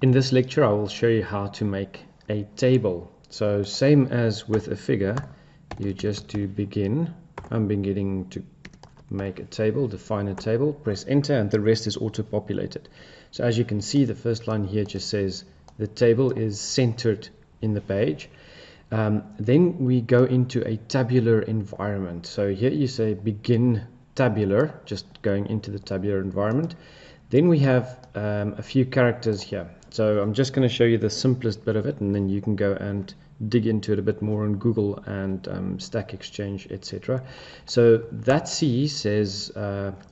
In this lecture, I will show you how to make a table. So same as with a figure, you just do begin. I'm beginning to make a table, define a table, press enter, and the rest is auto-populated. So as you can see, the first line here just says the table is centered in the page. Then we go into a tabular environment. So here you say begin tabular, just going into the tabular environment. Then we have a few characters here. So I'm just going to show you the simplest bit of it, and then you can go and dig into it a bit more on Google and Stack Exchange, etc. So that C says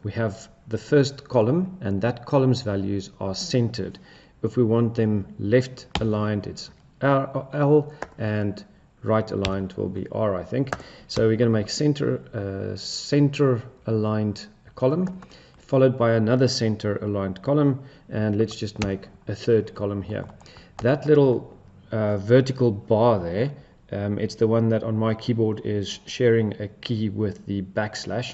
we have the first column, and that column's values are centered. If we want them left aligned, it's L, and right aligned will be R, I think. So we're going to make center aligned column, followed by another center aligned column, and let's just make a third column here. That little vertical bar there, it's the one that on my keyboard is sharing a key with the backslash.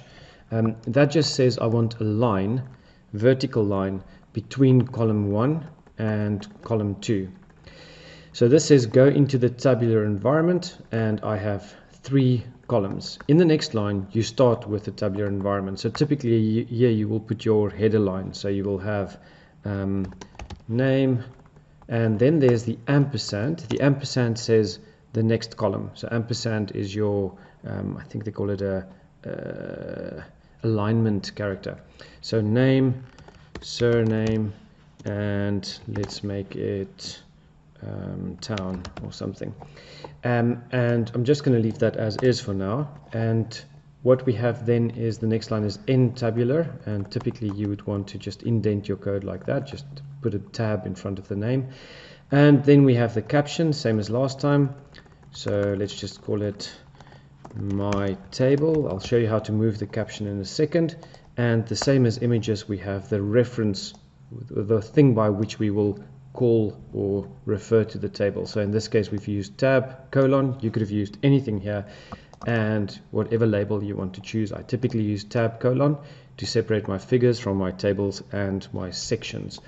That just says I want a line, vertical line, between column 1 and column 2. So this says go into the tabular environment, and I have 3 columns. In the next line, you start with the tabular environment. So typically here you will put your header line. So you will have name, and then there's the ampersand. The ampersand says the next column. So ampersand is your, I think they call it a alignment character. So name, surname, and let's make it town or something. And I'm just going to leave that as is for now. And what we have then is the next line is end tabular, and typically you would want to just indent your code like that, just put a tab in front of the name. And then we have the caption, same as last time. So let's just call it my table. I'll show you how to move the caption in a second. And the same as images, we have the reference, the thing by which we will call or refer to the table. So in this case we've used tab colon. You could have used anything here, and whatever label you want to choose. I typically use tab colon to separate my figures from my tables and my sections.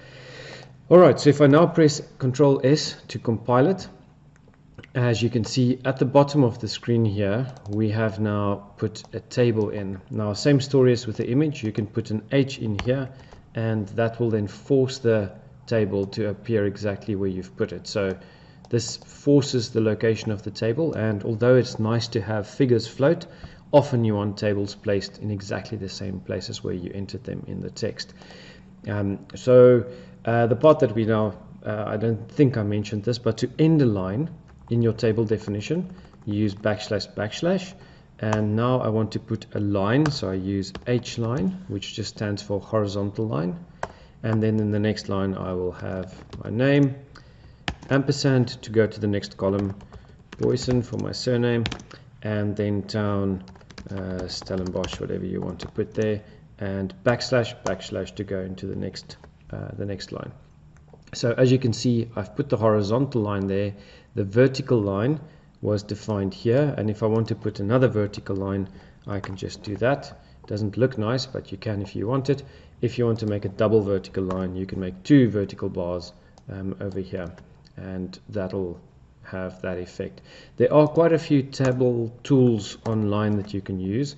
Alright, so if I now press Ctrl S to compile it, as you can see at the bottom of the screen here, we have now put a table in. Now same story as with the image, you can put an H in here, and that will then force the table to appear exactly where you've put it. So this forces the location of the table, and although it's nice to have figures float, often you want tables placed in exactly the same places where you entered them in the text. The part that we now, I don't think I mentioned this, but to end a line in your table definition, you use //, and now I want to put a line, so I use H line, which just stands for horizontal line. And then in the next line I will have my name, ampersand to go to the next column, Boyson for my surname, and then town, Stellenbosch, whatever you want to put there, and // to go into the next line. So as you can see, I've put the horizontal line there. The vertical line was defined here, and if I want to put another vertical line, I can just do that. It doesn't look nice, but you can if you want it. If you want to make a double vertical line, you can make 2 vertical bars over here, and that'll have that effect. There are quite a few table tools online that you can use.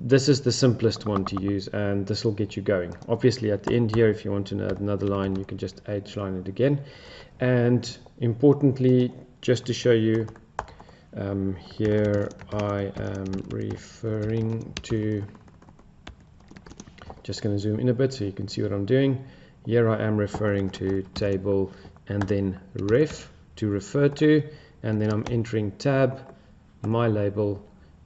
This is the simplest one to use, and this will get you going. Obviously at the end here, if you want to add another line, you can just H line it again. And importantly, just to show you, here I am referring to, just going to zoom in a bit so you can see what I'm doing. Here I am referring to table, and then ref to refer to, and then I'm entering tab, my label,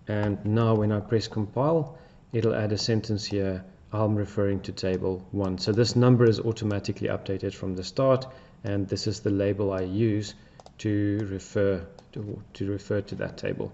and now when I press compile, it'll add a sentence here, I'm referring to table 1. So this number is automatically updated from the start, and this is the label I use to refer to that table.